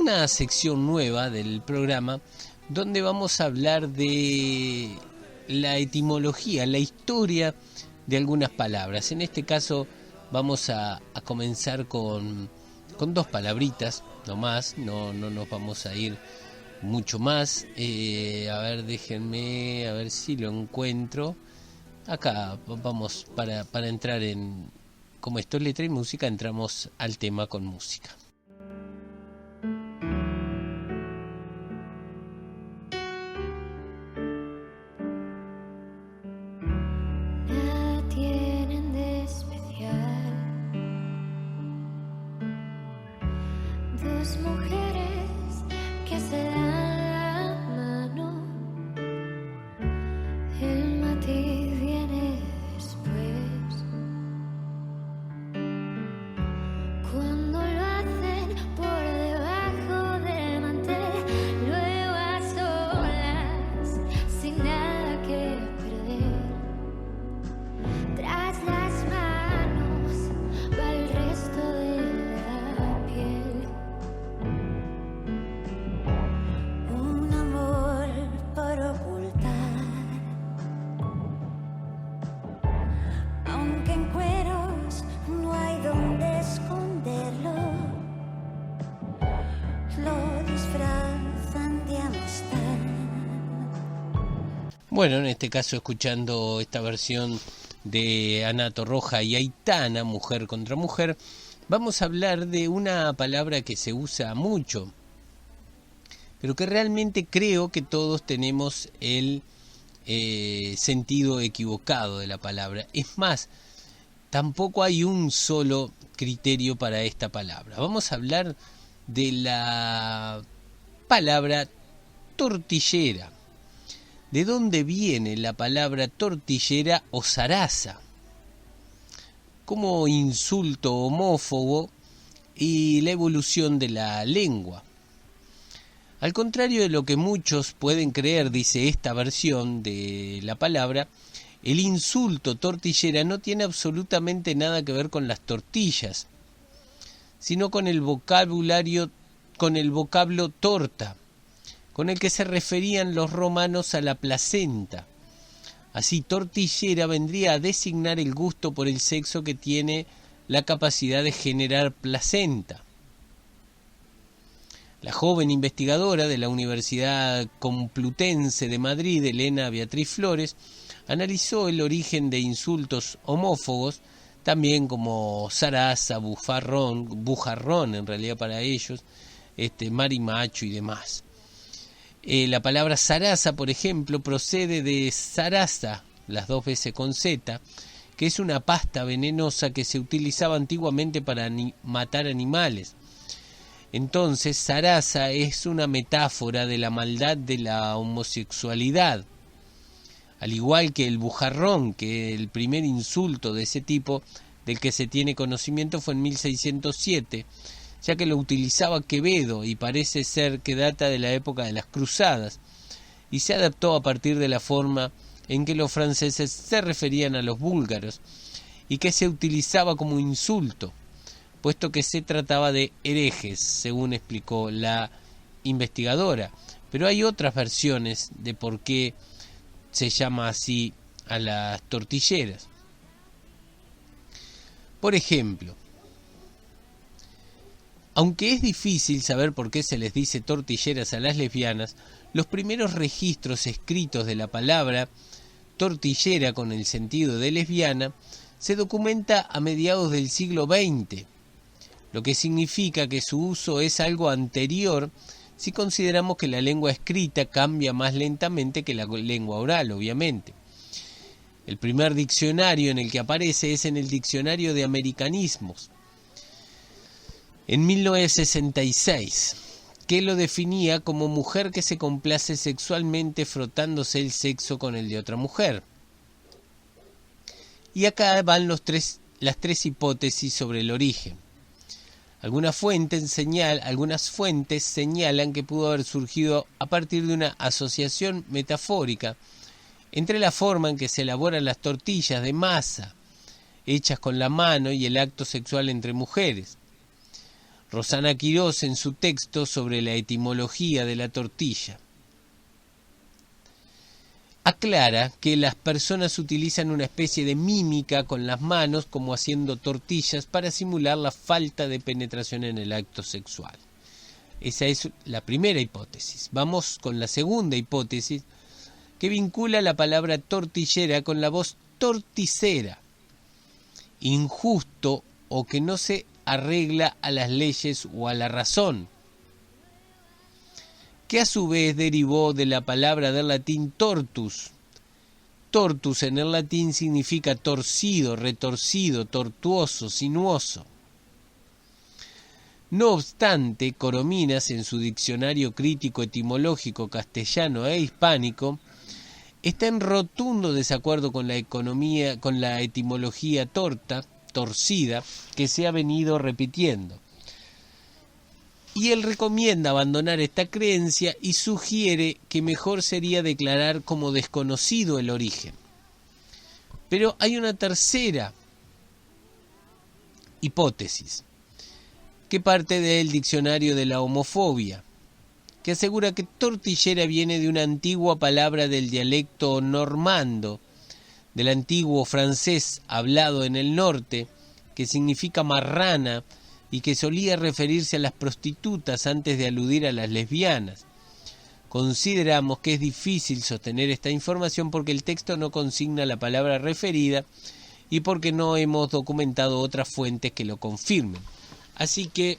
una sección nueva del programa donde vamos a hablar de la etimología, la historia de algunas palabras. En este caso vamos a comenzar con dos palabritas, no más, no nos vamos a ir mucho más. A ver, déjenme, a ver si lo encuentro. Acá vamos, para entrar en, como esto es letra y música, entramos al tema con música. Bueno, en este caso escuchando esta versión de Ana Torroja y Aitana, Mujer contra Mujer, vamos a hablar de una palabra que se usa mucho, pero que realmente creo que todos tenemos el sentido equivocado de la palabra. Es más, tampoco hay un solo criterio para esta palabra. Vamos a hablar de la palabra tortillera. ¿De dónde viene la palabra tortillera o zaraza? Como insulto homófobo y la evolución de la lengua. Al contrario de lo que muchos pueden creer, dice esta versión de la palabra, el insulto tortillera no tiene absolutamente nada que ver con las tortillas, sino con el vocablo torta, con el que se referían los romanos a la placenta. Así, tortillera vendría a designar el gusto por el sexo que tiene la capacidad de generar placenta. La joven investigadora de la Universidad Complutense de Madrid, Elena Beatriz Flores, analizó el origen de insultos homófobos, también como zaraza, bujarrón en realidad para ellos, marimacho y demás. La palabra zaraza, por ejemplo, procede de zaraza, las dos veces con Z, que es una pasta venenosa que se utilizaba antiguamente para matar animales. Entonces, zaraza es una metáfora de la maldad de la homosexualidad. Al igual que el bujarrón, que el primer insulto de ese tipo del que se tiene conocimiento fue en 1607, ya que lo utilizaba Quevedo y parece ser que data de la época de las cruzadas, y se adaptó a partir de la forma en que los franceses se referían a los búlgaros, y que se utilizaba como insulto, puesto que se trataba de herejes, según explicó la investigadora. Pero hay otras versiones de por qué se llama así a las tortilleras. Por ejemplo, aunque es difícil saber por qué se les dice tortilleras a las lesbianas, los primeros registros escritos de la palabra tortillera con el sentido de lesbiana se documenta a mediados del siglo XX, lo que significa que su uso es algo anterior si consideramos que la lengua escrita cambia más lentamente que la lengua oral, obviamente. El primer diccionario en el que aparece es en el Diccionario de Americanismos, en 1966, que lo definía como mujer que se complace sexualmente frotándose el sexo con el de otra mujer. Y acá van las tres hipótesis sobre el origen. Algunas fuentes señalan que pudo haber surgido a partir de una asociación metafórica entre la forma en que se elaboran las tortillas de masa hechas con la mano y el acto sexual entre mujeres. Rosana Quirós en su texto sobre la etimología de la tortilla. Aclara que las personas utilizan una especie de mímica con las manos como haciendo tortillas para simular la falta de penetración en el acto sexual. Esa es la primera hipótesis. Vamos con la segunda hipótesis, que vincula la palabra tortillera con la voz torticera, injusto o que no se arregla a las leyes o a la razón, que a su vez derivó de la palabra del latín tortus. Tortus en el latín significa torcido, retorcido, tortuoso, sinuoso. No obstante, Corominas, en su diccionario crítico etimológico castellano e hispánico, está en rotundo desacuerdo con la etimología torcida, que se ha venido repitiendo. Y él recomienda abandonar esta creencia y sugiere que mejor sería declarar como desconocido el origen. Pero hay una tercera hipótesis, que parte del diccionario de la homofobia, que asegura que tortillera viene de una antigua palabra del dialecto normando, del antiguo francés hablado en el norte, que significa marrana y que solía referirse a las prostitutas antes de aludir a las lesbianas. Consideramos que es difícil sostener esta información porque el texto no consigna la palabra referida y porque no hemos documentado otras fuentes que lo confirmen. Así que,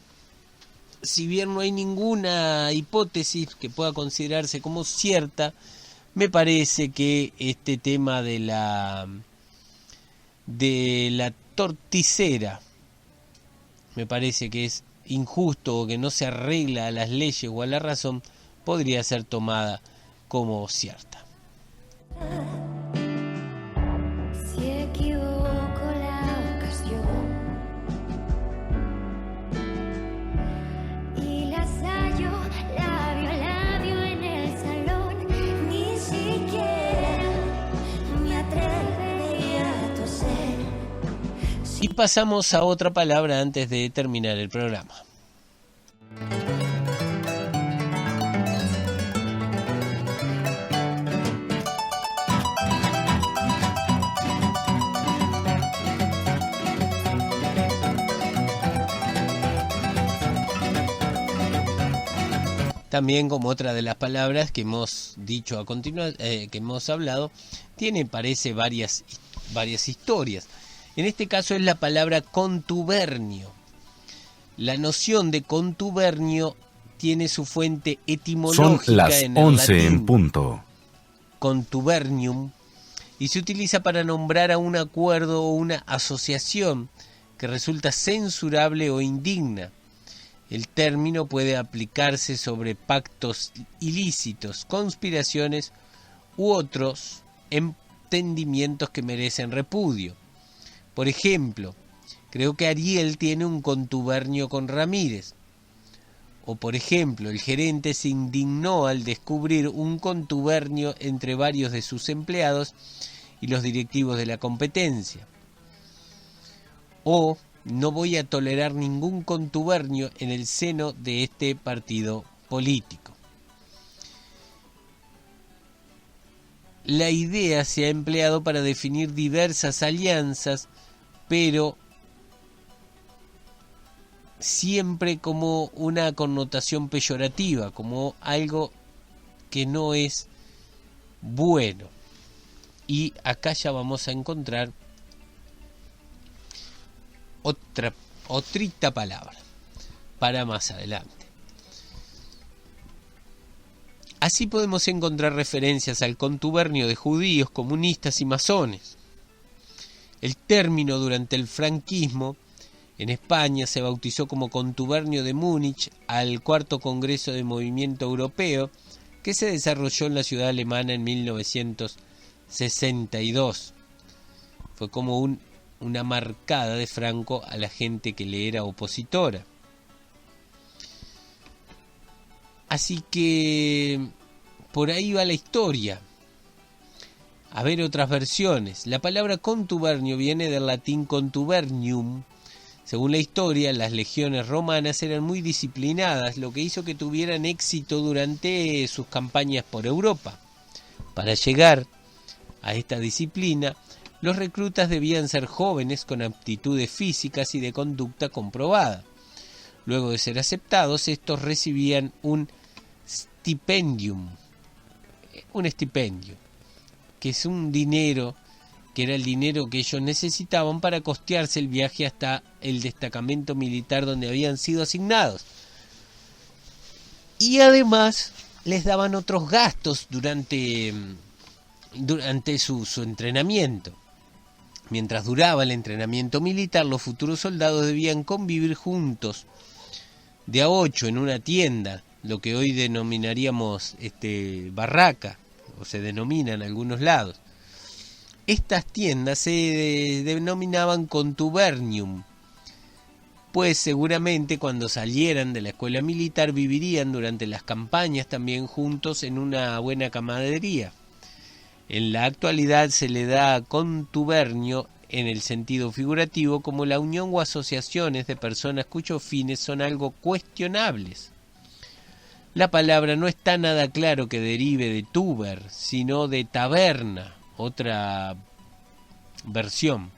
si bien no hay ninguna hipótesis que pueda considerarse como cierta, me parece que este tema de la torticera, me parece que es injusto o que no se arregla a las leyes o a la razón, podría ser tomada como cierta. Si equivoco la ocasión y las hallo labio a labio en el salón, ni siquiera me atrevería a toser. Y pasamos a otra palabra antes de terminar el programa. También, como otra de las palabras que hemos dicho a continuación, que hemos hablado, parece varias historias. En este caso es la palabra contubernio. La noción de contubernio tiene su fuente etimológica Son las en el 11 latín, en punto. contubernium, y se utiliza para nombrar a un acuerdo o una asociación que resulta censurable o indigna. El término puede aplicarse sobre pactos ilícitos, conspiraciones u otros entendimientos que merecen repudio. Por ejemplo, creo que Ariel tiene un contubernio con Ramírez. O por ejemplo, el gerente se indignó al descubrir un contubernio entre varios de sus empleados y los directivos de la competencia. O no voy a tolerar ningún contubernio en el seno de este partido político. La idea se ha empleado para definir diversas alianzas, pero siempre como una connotación peyorativa, como algo que no es bueno. Y acá ya vamos a encontrar otrita palabra para más adelante. Así podemos encontrar referencias al contubernio de judíos, comunistas y masones. El término durante el franquismo en España se bautizó como contubernio de Múnich al cuarto Congreso de Movimiento Europeo que se desarrolló en la ciudad alemana en 1962. Fue como una marcada de Franco a la gente que le era opositora. Así que por ahí va la historia. A ver otras versiones. La palabra contubernio viene del latín contubernium, Según la historia, las legiones romanas eran muy disciplinadas, lo que hizo que tuvieran éxito durante sus campañas por Europa. Para llegar a esta disciplina, los reclutas debían ser jóvenes con aptitudes físicas y de conducta comprobada. Luego de ser aceptados, estos recibían un stipendio, que es un dinero, que era el dinero que ellos necesitaban para costearse el viaje hasta el destacamento militar donde habían sido asignados. Y además les daban otros gastos durante su entrenamiento. Mientras duraba el entrenamiento militar, los futuros soldados debían convivir juntos de a 8 en una tienda, lo que hoy denominaríamos barraca, o se denomina en algunos lados. Estas tiendas se denominaban contubernium, pues seguramente cuando salieran de la escuela militar vivirían durante las campañas también juntos en una buena camaradería. En la actualidad se le da contubernio en el sentido figurativo como la unión o asociaciones de personas cuyos fines son algo cuestionables. La palabra no está nada claro que derive de tuber, sino de taberna, otra versión.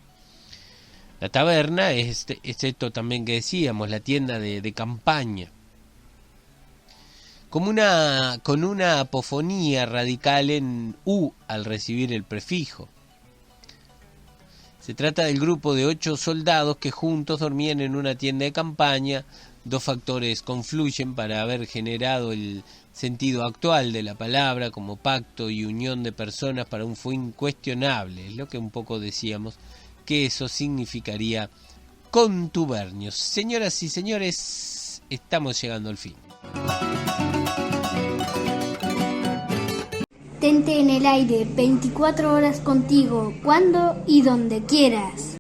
La taberna es esto también que decíamos, la tienda de campaña. Con una apofonía radical en U al recibir el prefijo. Se trata del grupo de 8 soldados que juntos dormían en una tienda de campaña. 2 factores confluyen para haber generado el sentido actual de la palabra como pacto y unión de personas para un fin cuestionable. Es lo que un poco decíamos, que eso significaría contubernios. Señoras y señores, estamos llegando al fin. Tente en el aire, 24 horas contigo, cuando y donde quieras.